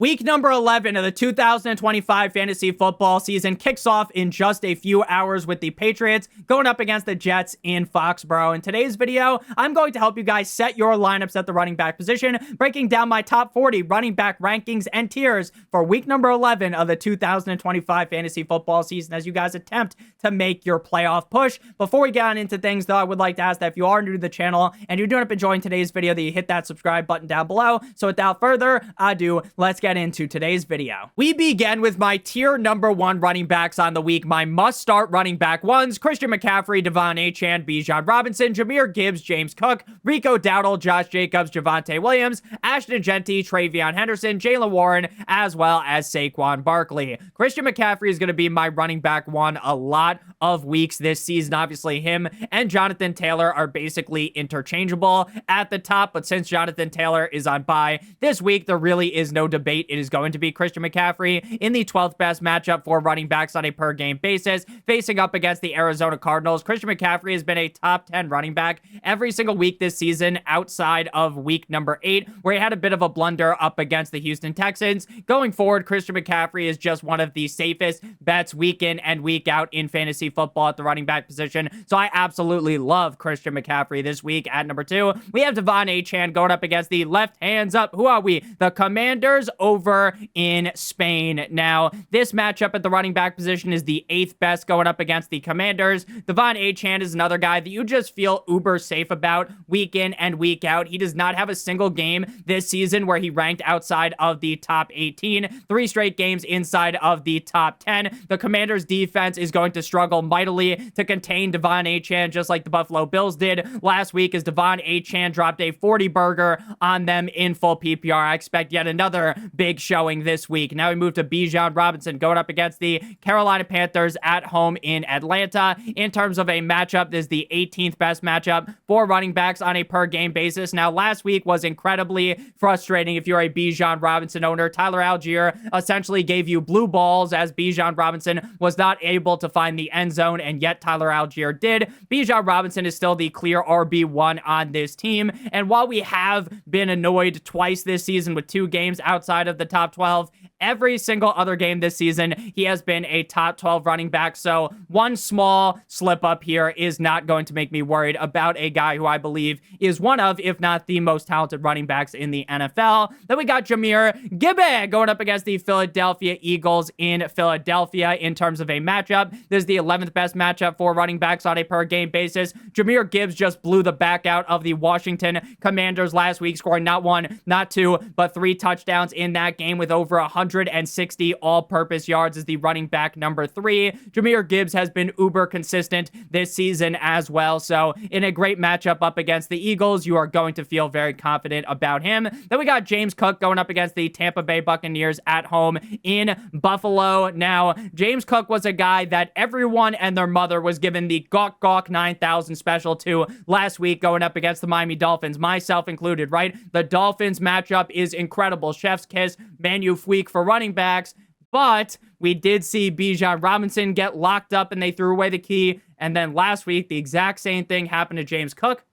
Week number 11 of the 2025 fantasy football season kicks off in just a few hours with the Patriots going up against the Jets in Foxborough. In today's video, I'm going to help you guys set your lineups at the running back position, breaking down my top 40 running back rankings and tiers for week number 11 of the 2025 fantasy football season as you guys attempt to make your playoff push. Before we get on into things, though, I would like to ask that if you are new to the channel and you're doing up enjoying today's video, that you hit that subscribe button down below. So without further ado, let's get into today's video. We begin with my tier number 1 running backs on the week. My must-start running back ones: Christian McCaffrey, Devon Achane, Bijan Robinson, Jahmyr Gibbs, James Cook, Rico Dowdle, Josh Jacobs, Javonte Williams, Ashton Genty, Travion Henderson, Jaylen Warren, as well as Saquon Barkley. Christian McCaffrey is going to be my running back one a lot of weeks this season. Obviously, him and Jonathan Taylor are basically interchangeable at the top, but since Jonathan Taylor is on bye this week, there really is no debate. It is going to be Christian McCaffrey in the 12th best matchup for running backs on a per game basis, facing up against the Arizona Cardinals. Christian McCaffrey has been a top 10 running back every single week this season outside of week number 8, where he had a bit of a blunder up against the Houston Texans. Going forward, Christian McCaffrey is just one of the safest bets week in and week out in fantasy football at the running back position. So I absolutely love Christian McCaffrey this week. At number 2, we have Devon Achane going up against the left hands up. Who are we? The Commanders over in Spain. Now, this matchup at the running back position is the 8th best going up against the Commanders. Devon Achane is another guy that you just feel uber safe about week in and week out. He does not have a single game this season where he ranked outside of the top 18. 3 straight games inside of the top 10. The Commanders defense is going to struggle mightily to contain Devon Achane, just like the Buffalo Bills did last week as Devon Achane dropped a 40-burger on them in full PPR. I expect yet another big showing this week. Now we move to Bijan Robinson going up against the Carolina Panthers at home in Atlanta. In terms of a matchup, this is the 18th best matchup for running backs on a per game basis. Now, last week was incredibly frustrating if you're a Bijan Robinson owner. Tyler Algier essentially gave you blue balls as Bijan Robinson was not able to find the end zone, and yet Tyler Algier did. Bijan Robinson is still the clear RB1 on this team, and while we have been annoyed twice this season with 2 games outside of the top 12, every single other game this season, he has been a top 12 running back. So one small slip up here is not going to make me worried about a guy who I believe is one of, if not the most talented running backs in the NFL. Then we got Jahmyr Gibbs going up against the Philadelphia Eagles in Philadelphia in terms of a matchup. This is the 11th best matchup for running backs on a per game basis. Jahmyr Gibbs just blew the back out of the Washington Commanders last week, scoring not 1, not 2, but 3 touchdowns in that game with over 160 all-purpose yards as the running back number 3. Jahmyr Gibbs has been uber consistent this season as well. So in a great matchup up against the Eagles, you are going to feel very confident about him. Then we got James Cook going up against the Tampa Bay Buccaneers at home in Buffalo. Now, James Cook was a guy that everyone and their mother was given the Gawk Gawk 9000 special to last week going up against the Miami Dolphins, myself included, right? The Dolphins matchup is incredible. Chef's kiss, magnifique for running backs. But we did see Bijan Robinson get locked up and they threw away the key. And then last week, the exact same thing happened to James Cook.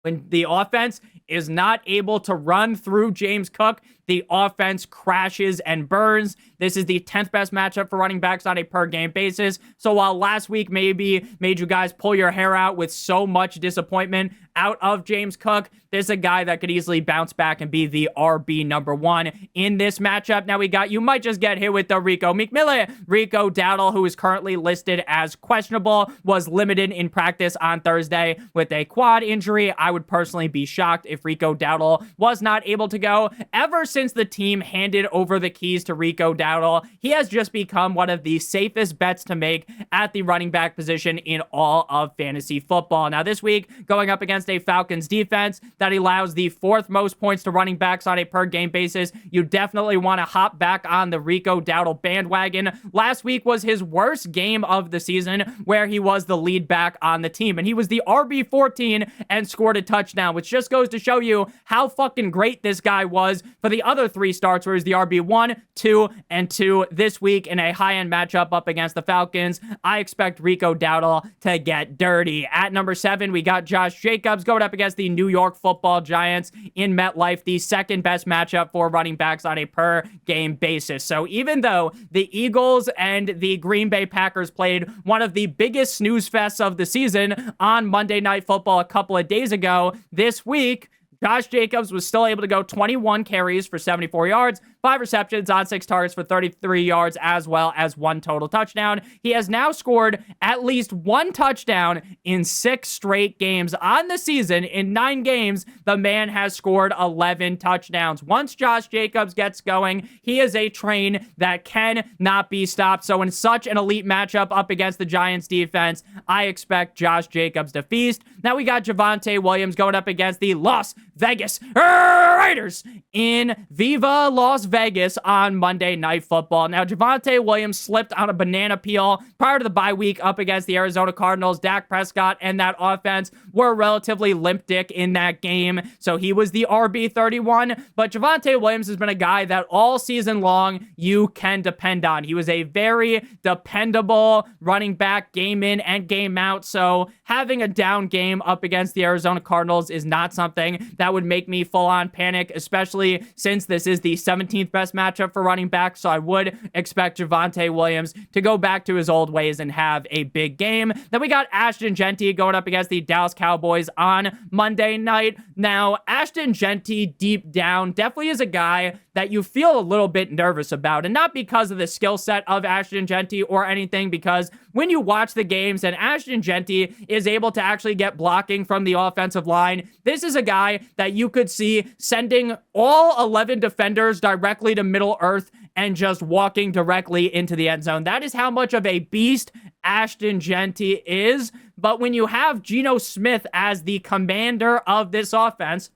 When the offense is not able to run through James Cook, the offense crashes and burns. This is the 10th best matchup for running backs on a per game basis. So while last week maybe made you guys pull your hair out with so much disappointment out of James Cook, this is a guy that could easily bounce back and be the RB number 1 in this matchup. Now you might just get hit with the Rico Dowdle, who is currently listed as questionable, was limited in practice on Thursday with a quad injury. I would personally be shocked if Rico Dowdle was not able to go. Ever since the team handed over the keys to Rico Dowdle, he has just become one of the safest bets to make at the running back position in all of fantasy football. Now this week, going up against a Falcons defense that allows the 4th most points to running backs on a per game basis, you definitely want to hop back on the Rico Dowdle bandwagon. Last week was his worst game of the season, where he was the lead back on the team, and he was the RB14 and scored a touchdown, which just goes to show you how fucking great this guy was for the other 3 starts, where he's the RB1, 2, and 2 this week in a high-end matchup up against the Falcons. I expect Rico Dowdle to get dirty. At number 7, we got Josh Jacobs going up against the New York Football Giants in MetLife, the second best matchup for running backs on a per-game basis. So even though the Eagles and the Green Bay Packers played one of the biggest snooze fests of the season on Monday Night Football a couple of days ago, this week, Josh Jacobs was still able to go 21 carries for 74 yards, 5 receptions on 6 targets for 33 yards, as well as 1 total touchdown. He has now scored at least 1 touchdown in 6 straight games on the season. In 9 games, the man has scored 11 touchdowns. Once Josh Jacobs gets going, he is a train that cannot be stopped. So in such an elite matchup up against the Giants defense, I expect Josh Jacobs to feast. Now we got Javonte Williams going up against the Las Vegas Raiders in Viva Las Vegas on Monday Night Football. Now, Javonte Williams slipped on a banana peel prior to the bye week up against the Arizona Cardinals. Dak Prescott and that offense were relatively limp dick in that game, so he was the RB31. But Javonte Williams has been a guy that all season long you can depend on. He was a very dependable running back game in and game out, so having a down game up against the Arizona Cardinals is not something that would make me full-on panic, especially since this is the 17th best matchup for running back, so I would expect Javonte Williams to go back to his old ways and have a big game. Then we got Ashton Jeanty going up against the Dallas Cowboys on Monday night. Now, Ashton Jeanty, deep down, definitely is a guy that you feel a little bit nervous about, and not because of the skill set of Ashton Jeanty or anything, because when you watch the games and Ashton Jeanty is able to actually get blocking from the offensive line, this is a guy that you could see sending all 11 defenders directly to Middle Earth and just walking directly into the end zone. That is how much of a beast Ashton Jeanty is. But when you have Geno Smith as the commander of this offense,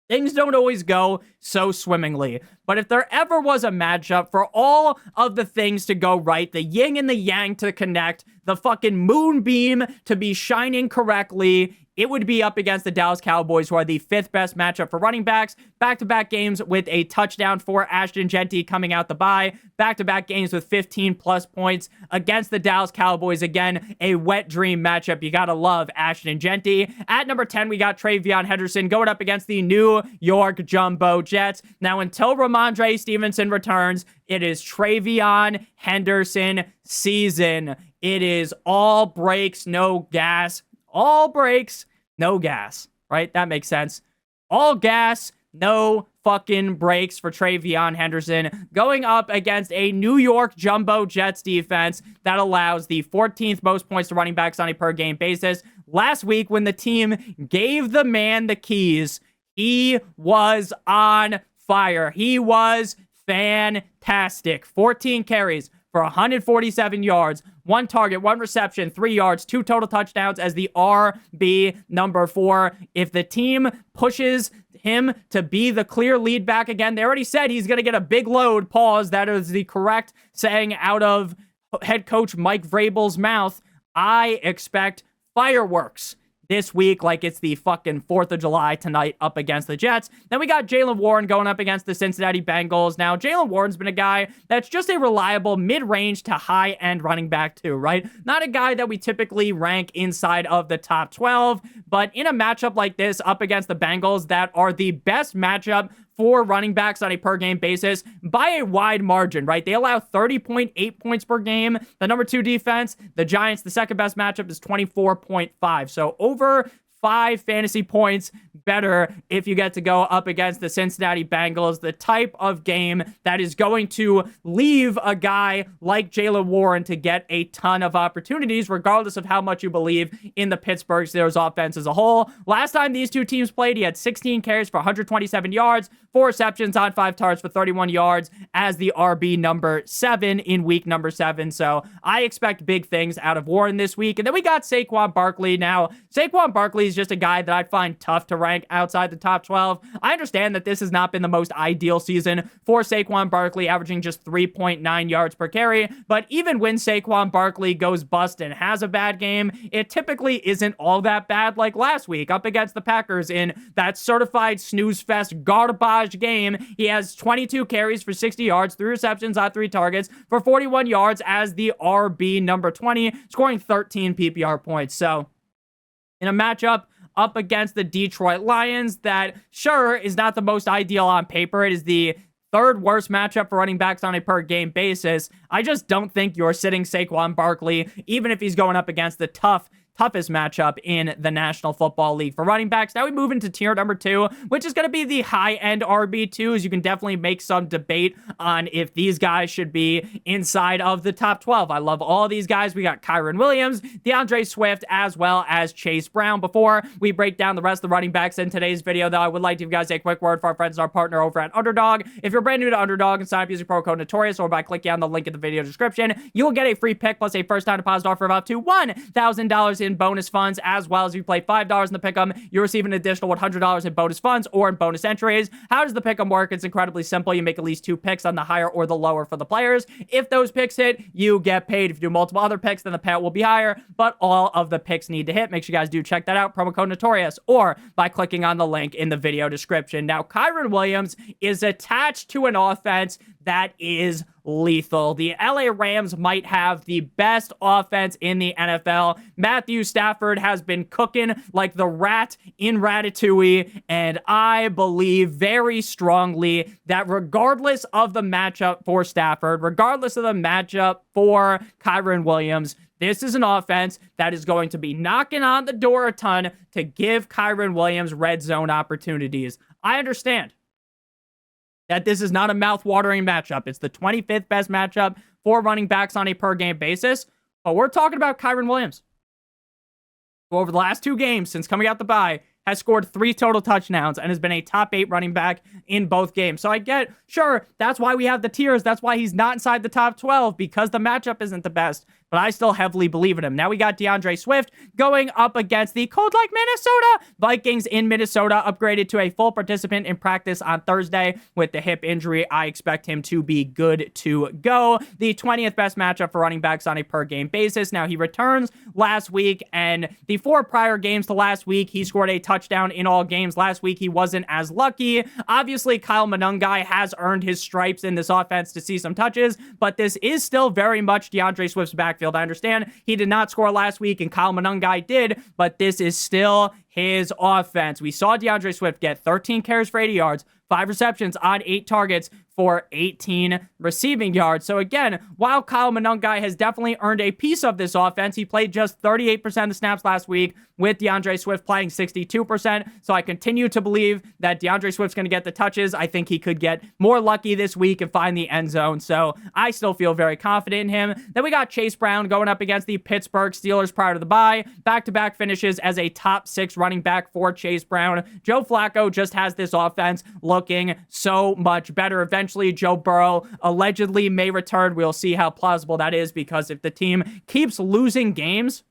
things don't always go so swimmingly. But if there ever was a matchup for all of the things to go right, the yin and the yang to connect, the fucking moonbeam to be shining correctly, it would be up against the Dallas Cowboys, who are the 5th best matchup for running backs. Back-to-back games with a touchdown for Ashton Jeanty coming out the bye. Back-to-back games with 15-plus points against the Dallas Cowboys. Again, a wet dream matchup. You gotta love Ashton Jeanty. At number 10, we got Travion Henderson going up against the New York Jumbo Jets. Now, until Ramondre Stevenson returns, it is Travion Henderson season. It is all brakes, no gas. All brakes, no gas, right? That makes sense. All gas, no fucking brakes for Travion Henderson going up against a New York Jumbo Jets defense that allows the 14th most points to running backs on a per game basis. Last week, when the team gave the man the keys, he was on fire. He was fantastic. 14 carries for 147 yards, 1 target, 1 reception, 3 yards, 2 total touchdowns as the RB number 4. If the team pushes him to be the clear lead back again, they already said he's going to get a big load. Pause. That is the correct saying out of head coach Mike Vrabel's mouth. I expect fireworks this week, like it's the fucking 4th of July tonight up against the Jets. Then we got Jaylen Warren going up against the Cincinnati Bengals. Now, Jaylen Warren's been a guy that's just a reliable mid-range to high-end running back too, right? Not a guy that we typically rank inside of the top 12, but in a matchup like this up against the Bengals that are the best matchup for running backs on a per game basis by a wide margin, right? They allow 30.8 points per game. The number 2 defense, the Giants, the second best matchup is 24.5. So over 5 fantasy points better if you get to go up against the Cincinnati Bengals, the type of game that is going to leave a guy like Jaylen Warren to get a ton of opportunities, regardless of how much you believe in the Pittsburgh Steelers offense as a whole. Last time these two teams played, he had 16 carries for 127 yards, 4 receptions on 5 targets for 31 yards as the RB number 7 in week number 7. So I expect big things out of Warren this week. And then we got Saquon Barkley. Now, Saquon Barkley is just a guy that I'd find tough to rank outside the top 12. I understand that this has not been the most ideal season for Saquon Barkley, averaging just 3.9 yards per carry, but even when Saquon Barkley goes bust and has a bad game, it typically isn't all that bad like last week up against the Packers in that certified snooze fest garbage game. He has 22 carries for 60 yards, 3 receptions on 3 targets for 41 yards as the RB number 20, scoring 13 PPR points. So in a matchup up against the Detroit Lions that, sure, is not the most ideal on paper. It is the third worst matchup for running backs on a per game basis. I just don't think you're sitting Saquon Barkley, even if he's going up against the toughest matchup in the National Football League for running backs. Now we move into tier number 2, which is going to be the high-end RB2s. You can definitely make some debate on if these guys should be inside of the top 12. I love all these guys. We got Kyren Williams, DeAndre Swift, as well as Chase Brown. Before we break down the rest of the running backs in today's video, though, I would like to give you guys a quick word for our friends and our partner over at Underdog. If you're brand new to Underdog and sign up using promo code Notorious or by clicking on the link in the video description, you will get a free pick plus a first-time deposit offer of up to $1,000 in bonus funds, as well as if you play $5 in the pick'em, you receive an additional $100 in bonus funds or in bonus entries. How does the pick'em work? It's incredibly simple. You make at least 2 picks on the higher or the lower for the players. If those picks hit, you get paid. If you do multiple other picks, then the payout will be higher, but all of the picks need to hit. Make sure you guys do check that out. Promo code Notorious or by clicking on the link in the video description. Now, Kyren Williams is attached to an offense that is lethal. The LA Rams might have the best offense in the NFL. Matthew Stafford has been cooking like the rat in Ratatouille, and I believe very strongly that regardless of the matchup for Stafford, regardless of the matchup for Kyren Williams, this is an offense that is going to be knocking on the door a ton to give Kyren Williams red zone opportunities. I understand that this is not a mouth-watering matchup. It's the 25th best matchup for running backs on a per-game basis, but we're talking about Kyren Williams, who over the last 2 games since coming out the bye has scored 3 total touchdowns and has been a top 8 running back in both games. So I get, sure, that's why we have the tiers. That's why he's not inside the top 12, because the matchup isn't the best. But I still heavily believe in him. Now we got DeAndre Swift going up against the cold like Minnesota Vikings in Minnesota, upgraded to a full participant in practice on Thursday with the hip injury. I expect him to be good to go. The 20th best matchup for running backs on a per game basis. Now he returns last week, and the 4 prior games to last week, he scored a touchdown in all games. Last week, he wasn't as lucky. Obviously, Kyle Monangai has earned his stripes in this offense to see some touches, but this is still very much DeAndre Swift's backfield. I understand he did not score last week and Kyle Monangai did, but this is still his offense. We saw DeAndre Swift get 13 carries for 80 yards, 5 receptions on 8 targets for 18 receiving yards. So again, while Kyle Monangai has definitely earned a piece of this offense, he played just 38% of the snaps last week with DeAndre Swift playing 62%. So I continue to believe that DeAndre Swift's going to get the touches. I think he could get more lucky this week and find the end zone. So I still feel very confident in him. Then we got Chase Brown going up against the Pittsburgh Steelers prior to the bye. Back-to-back finishes as a top 6 running back for Chase Brown. Joe Flacco just has this offense looking so much better. Eventually, Joe Burrow allegedly may return. We'll see how plausible that is, because if the team keeps losing games,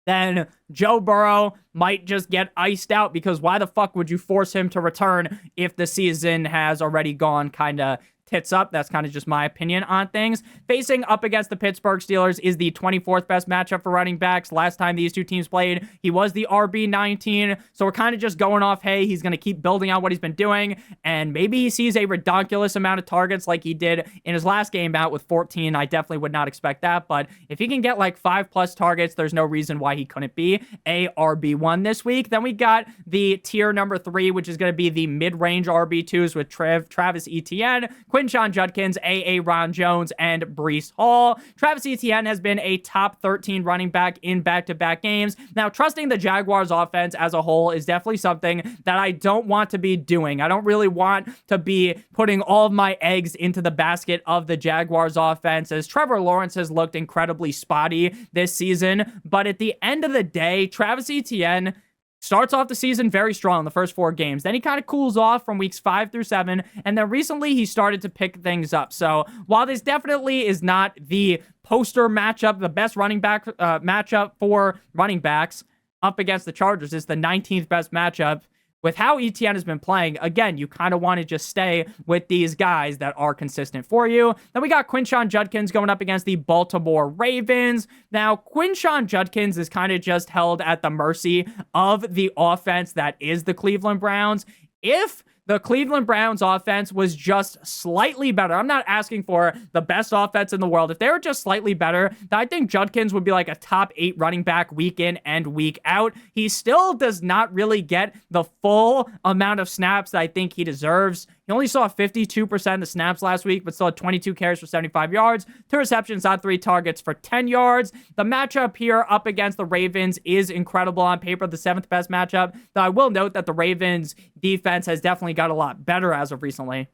then Joe Burrow might just get iced out, because why the fuck would you force him to return if the season has already gone kind of tits up? That's kind of just my opinion on things. Facing up against the Pittsburgh Steelers is the 24th best matchup for running backs. Last time these 2 teams played, he was the RB19. So we're kind of just going off, hey, he's going to keep building on what he's been doing, and maybe he sees a redonkulous amount of targets like he did in his last game out with 14. I definitely would not expect that, but if he can get like 5+ targets, there's no reason why he couldn't be a RB1 this week. Then we got the tier number 3, which is going to be the mid-range RB2s with Travis Etienne, Quinshon Judkins, Ron Jones, and Breece Hall. Travis Etienne has been a top 13 running back in back-to-back games. Now, trusting the Jaguars offense as a whole is definitely something that I don't want to be doing. I don't really want to be putting all of my eggs into the basket of the Jaguars offense, as Trevor Lawrence has looked incredibly spotty this season. But at the end of the day, Travis Etienne starts off the season very strong in the first 4 games. Then he kind of cools off from weeks 5 through 7. And then recently he started to pick things up. So while this definitely is not the poster matchup, the best running back matchup for running backs, up against the Chargers. It's the 19th best matchup. With how ETN has been playing, again, you kind of want to just stay with these guys that are consistent for you. Then we got Quinshon Judkins going up against the Baltimore Ravens. Now, Quinshon Judkins is kind of just held at the mercy of the offense that is the Cleveland Browns. If the Cleveland Browns offense was just slightly better, I'm not asking for the best offense in the world. If they were just slightly better, I think Judkins would be like a top 8 running back week in and week out. He still does not really get the full amount of snaps that I think he deserves. He only saw 52% of the snaps last week, but still had 22 carries for 75 yards, 2 receptions on 3 targets for 10 yards. The matchup here up against the Ravens is incredible on paper, the 7th best matchup. Though I will note that the Ravens defense has definitely got a lot better as of recently.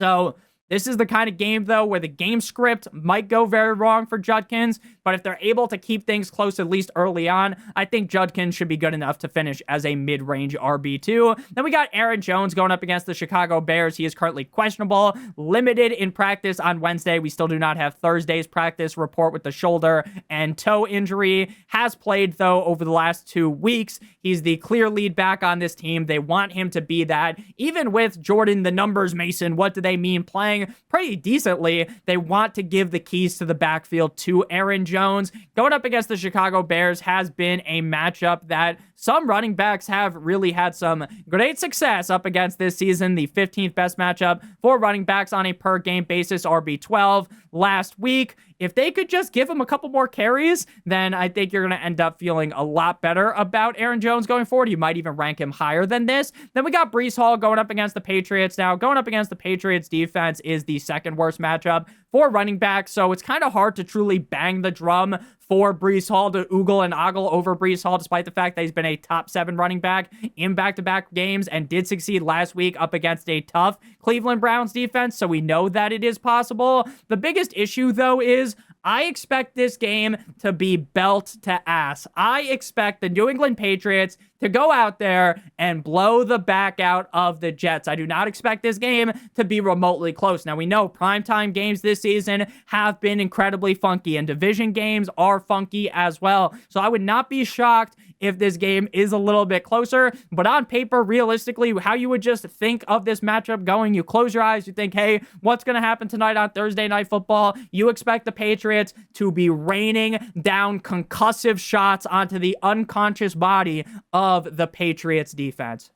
So this is the kind of game, though, where the game script might go very wrong for Judkins, but if they're able to keep things close, at least early on, I think Judkins should be good enough to finish as a mid-range RB2. Then we got Aaron Jones going up against the Chicago Bears. He is currently questionable, limited in practice on Wednesday. We still do not have Thursday's practice report with the shoulder and toe injury. Has played, though, over the last 2 weeks. He's the clear lead back on this team. They want him to be that. Even with Jordan the Numbers Mason, what do they mean playing pretty decently? They want to give the keys to the backfield to Aaron Jones. Going up against the Chicago Bears has been a matchup that some running backs have really had some great success up against this season. The 15th best matchup for running backs on a per game basis, RB12 last week. If they could just give him a couple more carries, then I think you're going to end up feeling a lot better about Aaron Jones going forward. You might even rank him higher than this. Then we got Breece Hall going up against the Patriots. Now, going up against the Patriots defense is the 2nd worst matchup for running backs, so it's kind of hard to truly bang the drum for Breece Hall to oogle and ogle over Breece Hall, despite the fact that he's been a top 7 running back in back-to-back games and did succeed last week up against a tough Cleveland Browns defense, so we know that it is possible. The biggest issue, though, is I expect this game to be belt to ass. I expect the New England Patriots to go out there and blow the back out of the Jets. I do not expect this game to be remotely close. Now, we know primetime games this season have been incredibly funky, and division games are funky as well. So I would not be shocked if this game is a little bit closer, but on paper, realistically, how you would just think of this matchup going, you close your eyes, you think, hey, what's going to happen tonight on Thursday Night Football? You expect the Patriots to be raining down concussive shots onto the unconscious body of the Patriots defense.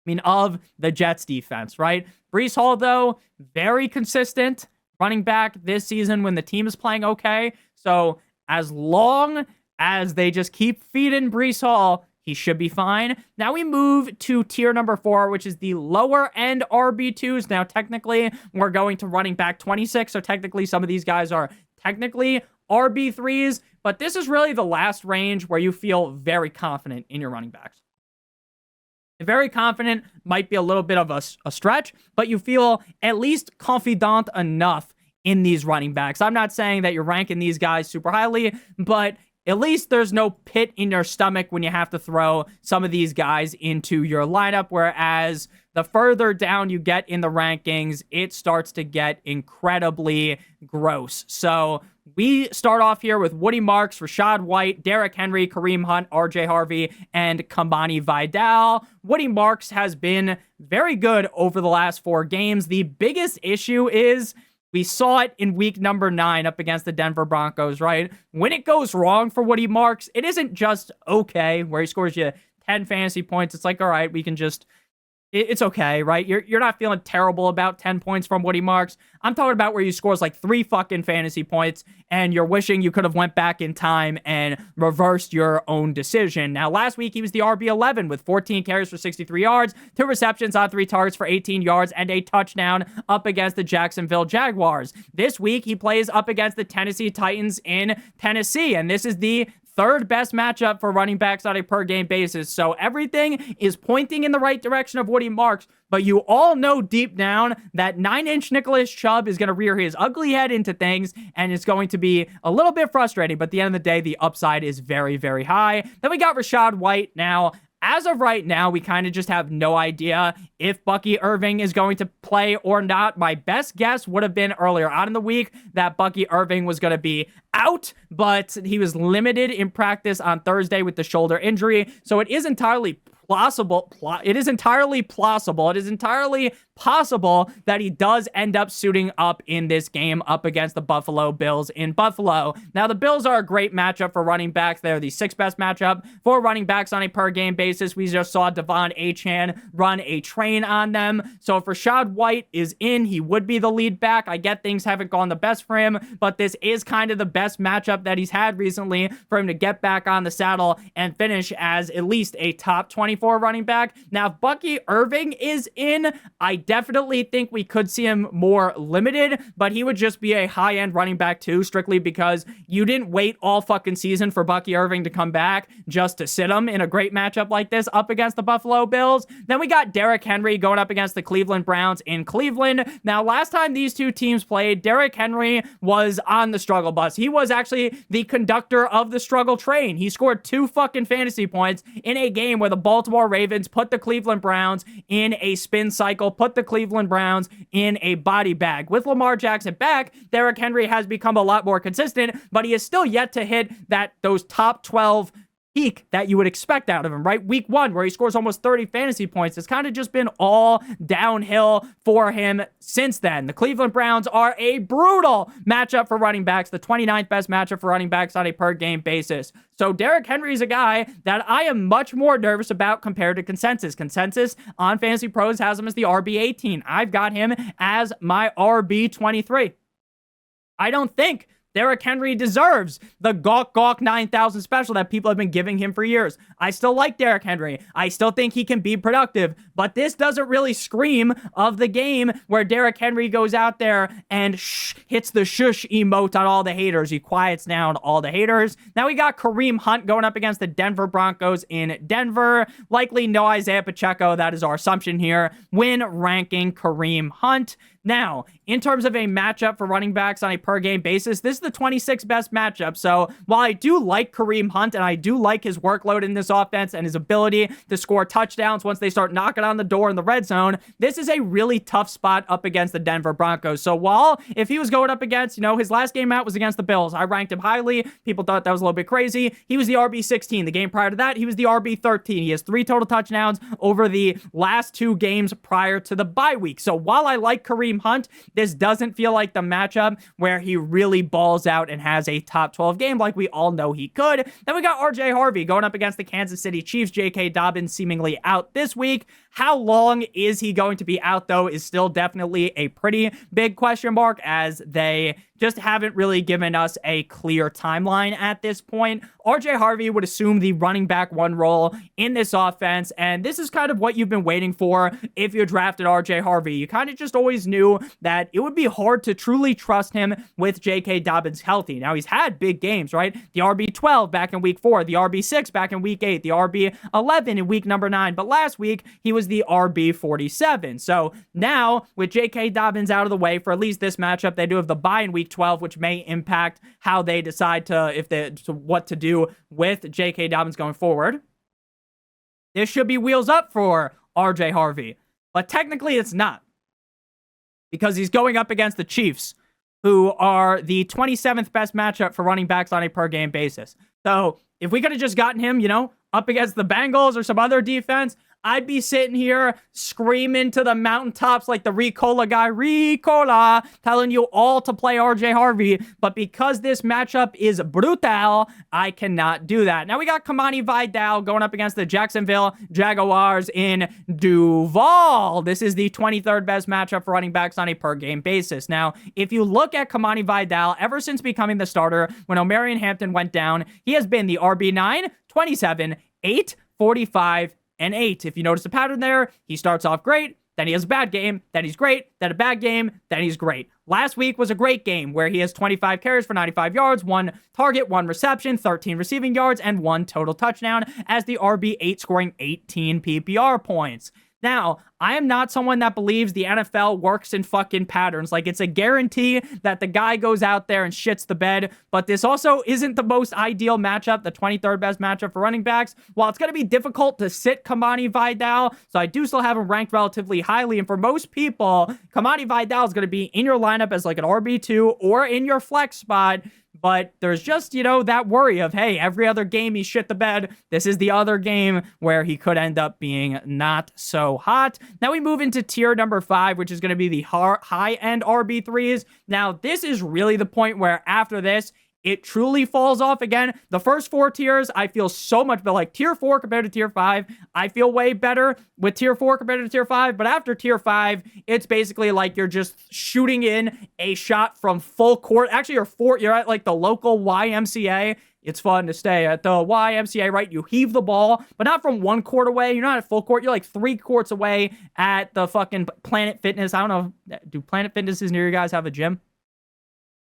I mean, of the Jets defense, right? Breece Hall, though, very consistent running back this season when the team is playing okay. So as long as they just keep feeding Breece Hall, he should be fine. Now we move to tier number 4, which is the lower end RB2s. Now, technically, we're going to running back 26. So technically, some of these guys are technically RB3s, but this is really the last range where you feel very confident in your running backs. Very confident might be a little bit of a stretch, but you feel at least confident enough in these running backs. I'm not saying that you're ranking these guys super highly, but at least there's no pit in your stomach when you have to throw some of these guys into your lineup, whereas the further down you get in the rankings, it starts to get incredibly gross. So we start off here with Woody Marks, Rashad White, Derrick Henry, Kareem Hunt, RJ Harvey, and Kamani Vidal. Woody Marks has been very good over the last 4 games. The biggest issue is we saw it in week number 9 up against the Denver Broncos, right? When it goes wrong for Woody Marks, it isn't just okay, where he scores you 10 fantasy points. It's like, all right, we can just... It's okay, right? You're not feeling terrible about 10 points from Woody Marks. I'm talking about where he scores like 3 fucking fantasy points and you're wishing you could have went back in time and reversed your own decision. Now, last week he was the RB11 with 14 carries for 63 yards, 2 receptions on 3 targets for 18 yards, and a touchdown up against the Jacksonville Jaguars. This week he plays up against the Tennessee Titans in Tennessee, and this is the 3rd best matchup for running backs on a per game basis. So everything is pointing in the right direction of Woody Marks, but you all know deep down that 9-inch Nicholas Chubb is going to rear his ugly head into things, and it's going to be a little bit frustrating, but at the end of the day, the upside is very, very high. Then we got Rashad White. Now, as of right now, we kind of just have no idea if Bucky Irving is going to play or not. My best guess would have been earlier on in the week that Bucky Irving was going to be out, but he was limited in practice on Thursday with the shoulder injury. So it is entirely plausible. It is entirely plausible. It is entirely possible that he does end up suiting up in this game up against the Buffalo Bills in Buffalo. Now, the Bills are a great matchup for running backs. They're the sixth best matchup for running backs on a per game basis. We just saw Devon Achane run a train on them. So if Rachaad White is in, he would be the lead back. I get things haven't gone the best for him, but this is kind of the best matchup that he's had recently for him to get back on the saddle and finish as at least a top 24 running back. Now, if Bucky Irving is in, I definitely think we could see him more limited, but he would just be a high-end running back too, strictly because you didn't wait all fucking season for Bucky Irving to come back just to sit him in a great matchup like this up against the Buffalo Bills. Then we got Derrick Henry going up against the Cleveland Browns in Cleveland. Now, last time these two teams played, Derrick Henry was on the struggle bus. He was actually the conductor of the struggle train. He scored 2 fucking fantasy points in a game where the Baltimore Ravens put the Cleveland Browns in a spin cycle, put the Cleveland Browns in a body bag. With Lamar Jackson back, Derrick Henry has become a lot more consistent, but he is still yet to hit those top 12 peak that you would expect out of him, right? Week 1, where he scores almost 30 fantasy points. It's kind of just been all downhill for him since then. The Cleveland Browns are a brutal matchup for running backs, the 29th best matchup for running backs on a per game basis. So Derrick Henry is a guy that I am much more nervous about compared to consensus. Consensus on Fantasy Pros has him as the RB18. I've got him as my RB23. I don't think Derrick Henry deserves the Gawk 9000 special that people have been giving him for years. I still like Derrick Henry. I still think he can be productive, but this doesn't really scream of the game where Derrick Henry goes out there and hits the shush emote on all the haters. He quiets down all the haters. Now we got Kareem Hunt going up against the Denver Broncos in Denver. Likely no Isaiah Pacheco. That is our assumption here when ranking Kareem Hunt. Now, in terms of a matchup for running backs on a per-game basis, this is the 26th best matchup. So while I do like Kareem Hunt and I do like his workload in this offense and his ability to score touchdowns once they start knocking on the door in the red zone, this is a really tough spot up against the Denver Broncos. So while if he was going up against, his last game out was against the Bills, I ranked him highly. People thought that was a little bit crazy. He was the RB16. The game prior to that, he was the RB13. He has 3 total touchdowns over the last 2 games prior to the bye week. So while I like Kareem Hunt, this doesn't feel like the matchup where he really balls out and has a top 12 game like we all know he could. Then we got RJ Harvey going up against the Kansas City Chiefs. J.K. Dobbins seemingly out this week. How long is he going to be out, though, is still definitely a pretty big question mark, as they just haven't really given us a clear timeline at this point. RJ Harvey would assume the running back 1 role in this offense, and this is kind of what you've been waiting for if you drafted RJ Harvey. You kind of just always knew that it would be hard to truly trust him with J.K. Dobbins healthy. Now, he's had big games, right? The RB12 back in week 4, the RB6 back in week 8, the RB11 in week number 9, but last week he was the RB47. So now, with J.K. Dobbins out of the way for at least this matchup, they do have the bye in week 12, which may impact how they decide what to do with J.K. Dobbins going forward. This should be wheels up for RJ Harvey, but technically it's not, because he's going up against the Chiefs, who are the 27th best matchup for running backs on a per game basis. So if we could have just gotten him, up against the Bengals or some other defense, I'd be sitting here screaming to the mountaintops like the Ricola guy, Ricola, telling you all to play RJ Harvey. But because this matchup is brutal, I cannot do that. Now we got Kamani Vidal going up against the Jacksonville Jaguars in Duval. This is the 23rd best matchup for running backs on a per game basis. Now, if you look at Kamani Vidal, ever since becoming the starter, when Omarion Hampton went down, he has been the RB9, 27, 8, 45, and 8. If you notice the pattern there, he starts off great, then he has a bad game, then he's great, then a bad game, then he's great. Last week was a great game where he has 25 carries for 95 yards, 1 target, 1 reception, 13 receiving yards, and 1 total touchdown as the RB8, scoring 18 PPR points. Now, I am not someone that believes the NFL works in fucking patterns. Like, it's a guarantee that the guy goes out there and shits the bed, but this also isn't the most ideal matchup, the 23rd best matchup for running backs. While it's going to be difficult to sit Kamani Vidal, so I do still have him ranked relatively highly, and for most people, Kamani Vidal is going to be in your lineup as like an RB2 or in your flex spot. But there's just, that worry of, hey, every other game he shit the bed. This is the other game where he could end up being not so hot. Now we move into tier number 5, which is going to be the high-end RB3s. Now, this is really the point where after this, it truly falls off again. The first 4 tiers, I feel so much better. Like tier 4 compared to tier 5, I feel way better with tier 4 compared to tier 5. But after tier 5, it's basically like you're just shooting in a shot from full court. Actually, you're at like the local YMCA. It's fun to stay at the YMCA, right? You heave the ball, but not from 1 court away. You're not at full court. You're like 3 courts away at the fucking Planet Fitness. I don't know. Do Planet Fitnesses near you guys have a gym?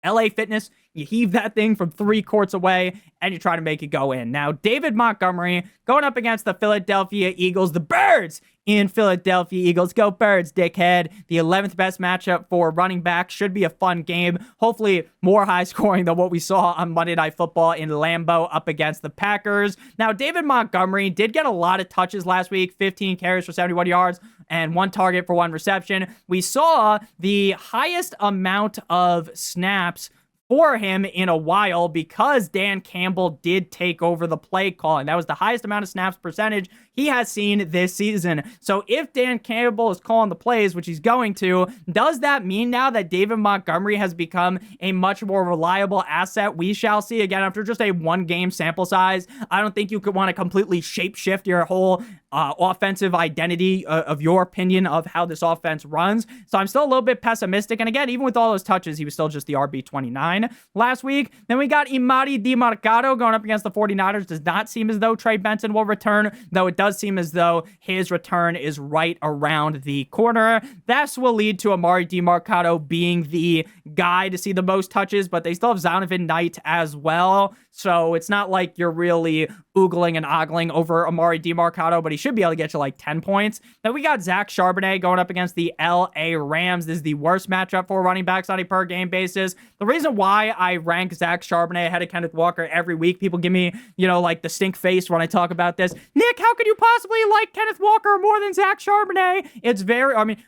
LA Fitness, you heave that thing from 3 courts away, and you try to make it go in. Now, David Montgomery going up against the Philadelphia Eagles, the Birds in Philadelphia Eagles. Go Birds, dickhead. The 11th best matchup for running back. Should be a fun game. Hopefully, more high scoring than what we saw on Monday Night Football in Lambeau up against the Packers. Now, David Montgomery did get a lot of touches last week, 15 carries for 71 yards and 1 target for 1 reception. We saw the highest amount of snaps for him in a while because Dan Campbell did take over the play calling. That was the highest amount of snaps percentage he has seen this season. So if Dan Campbell is calling the plays, which he's going to, does that mean now that David Montgomery has become a much more reliable asset? We shall see. Again, after just a 1-game sample size, I don't think you could want to completely shapeshift your whole offensive identity of your opinion of how this offense runs. So I'm still a little bit pessimistic. And again, even with all those touches, he was still just the RB29 last week. Then we got Imadi DiMarcado going up against the 49ers. Does not seem as though Trey Benson will return, though it does seem as though his return is right around the corner. This will lead to Amari DiMarcado being the guy to see the most touches, but they still have Zonovan Knight as well. So it's not like you're really oogling and ogling over Amari DiMarcado, but he should be able to get you like 10 points. Then we got Zach Charbonnet going up against the LA Rams. This is the worst matchup for running backs on a per game basis. The reason why I rank Zach Charbonnet ahead of Kenneth Walker every week, people give me, like the stink face when I talk about this. Nick, how could you possibly like Kenneth Walker more than Zach Charbonnet?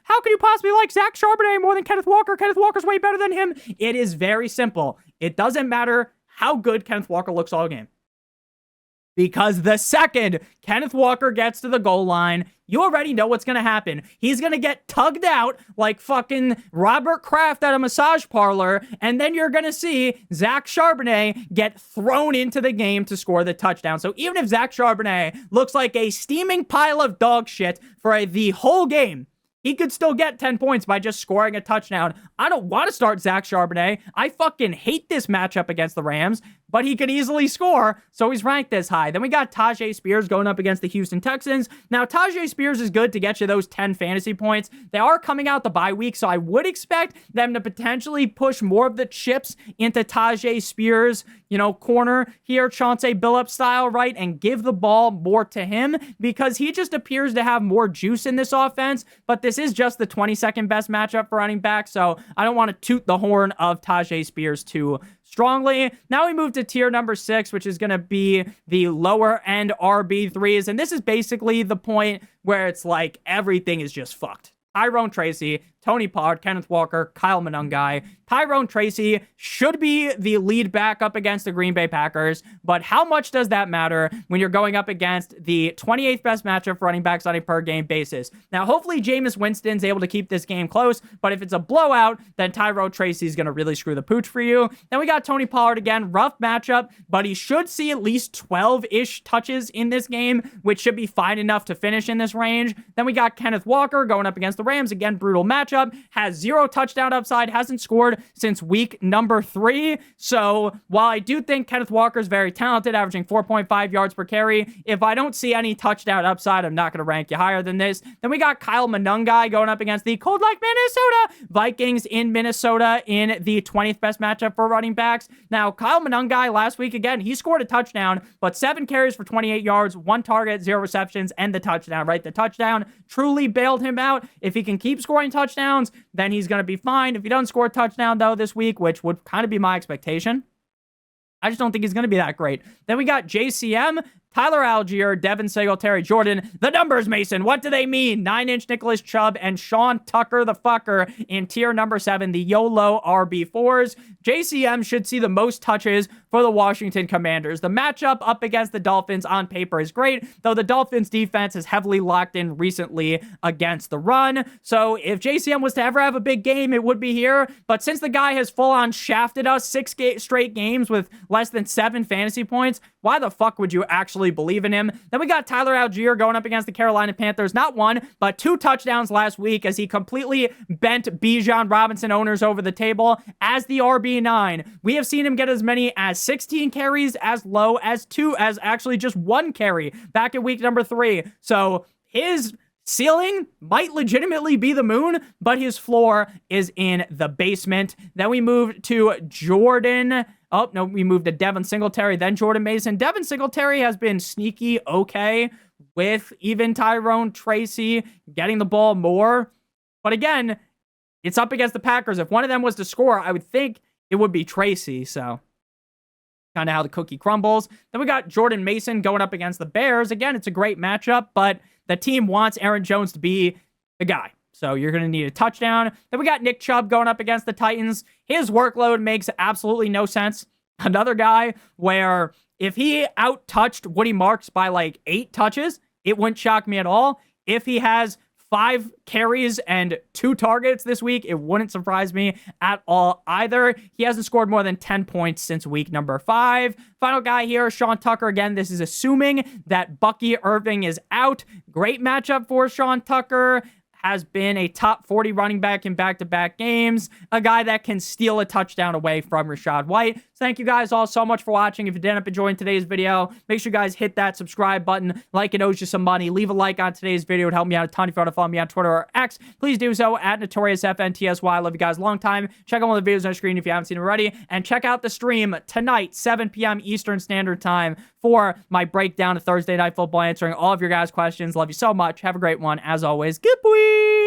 How could you possibly like Zach Charbonnet more than Kenneth Walker? Kenneth Walker's way better than him. It is very simple. It doesn't matter how good Kenneth Walker looks all game. Because the second Kenneth Walker gets to the goal line, you already know what's going to happen. He's going to get tugged out like fucking Robert Kraft at a massage parlor, and then you're going to see Zach Charbonnet get thrown into the game to score the touchdown. So even if Zach Charbonnet looks like a steaming pile of dog shit for the whole game, he could still get 10 points by just scoring a touchdown. I don't want to start Zach Charbonnet. I fucking hate this matchup against the Rams, but he could easily score, so he's ranked this high. Then we got Tajay Spears going up against the Houston Texans. Now, Tajay Spears is good to get you those 10 fantasy points. They are coming out the bye week, so I would expect them to potentially push more of the chips into Tajay Spears, corner here, Chauncey Billups style, right, and give the ball more to him because he just appears to have more juice in this offense, but this is just the 22nd best matchup for running back, so I don't want to toot the horn of Tajay Spears too strongly. Now we move to tier number 6, which is going to be the lower end RB3s. And this is basically the point where it's like everything is just fucked. Tyrone Tracy, Tony Pollard, Kenneth Walker, Kyle Monangai. Tyrone Tracy should be the lead back up against the Green Bay Packers, but how much does that matter when you're going up against the 28th best matchup for running backs on a per game basis? Now, hopefully Jameis Winston's able to keep this game close, but if it's a blowout, then Tyrone Tracy's going to really screw the pooch for you. Then we got Tony Pollard again, rough matchup, but he should see at least 12-ish touches in this game, which should be fine enough to finish in this range. Then we got Kenneth Walker going up against the Rams, again, brutal matchup. matchup, has 0 touchdown upside, hasn't scored since week number 3. So while I do think Kenneth Walker is very talented, averaging 4.5 yards per carry, if I don't see any touchdown upside, I'm not going to rank you higher than this. Then we got Kyle Monangai going up against the cold like Minnesota Vikings in Minnesota in the 20th best matchup for running backs. Now, Kyle Monangai last week, again, he scored a touchdown, but 7 carries for 28 yards, 1 target, 0 receptions, and the touchdown, right? The touchdown truly bailed him out. If he can keep scoring touchdowns, then he's going to be fine. If he doesn't score a touchdown, though, this week, which would kind of be my expectation, I just don't think he's going to be that great. Then we got JCM, Tyler Algier, Devin Singletary, Jordan. The numbers, Mason, what do they mean? 9-inch Nicholas Chubb and Sean Tucker, the fucker, in tier number 7, the YOLO RB4s. JCM should see the most touches for the Washington Commanders. The matchup up against the Dolphins on paper is great, though the Dolphins defense is heavily locked in recently against the run. So if JCM was to ever have a big game, it would be here. But since the guy has full-on shafted us 6 straight games with less than 7 fantasy points, why the fuck would you actually believe in him? Then we got Tyler Algier going up against the Carolina Panthers. Not 1, but 2 touchdowns last week as he completely bent Bijan Robinson owners over the table as the RB9. We have seen him get as many as 16 carries, as low as 2, as actually just 1 carry back in week number 3. So his ceiling might legitimately be the moon, but his floor is in the basement. Then we move to Jordan. Oh, no, we moved to Devin Singletary, then Jordan Mason. Devin Singletary has been sneaky okay with even Tyrone Tracy getting the ball more. But again, it's up against the Packers. If one of them was to score, I would think it would be Tracy. So kind of how the cookie crumbles. Then we got Jordan Mason going up against the Bears. Again, it's a great matchup, but the team wants Aaron Jones to be the guy. So you're going to need a touchdown. Then we got Nick Chubb going up against the Titans. His workload makes absolutely no sense. Another guy where if he out-touched Woody Marks by like 8 touches, it wouldn't shock me at all. If he has 5 carries and 2 targets this week, it wouldn't surprise me at all either. He hasn't scored more than 10 points since week number 5. Final guy here, Sean Tucker. Again, this is assuming that Bucky Irving is out. Great matchup for Sean Tucker. Has been a top 40 running back in back-to-back games. A guy that can steal a touchdown away from Rachaad White. So thank you guys all so much for watching. If you did end up enjoying today's video, make sure you guys hit that subscribe button like it owes you some money. Leave a like on today's video. It would help me out a ton. If you want to follow me on Twitter or X, please do so at NotoriousFantasy. Love you guys a long time. Check out one of the videos on the screen if you haven't seen it already. And check out the stream tonight, 7 p.m. Eastern Standard Time, for my breakdown of Thursday Night Football, answering all of your guys' questions. Love you so much. Have a great one. As always, good boy.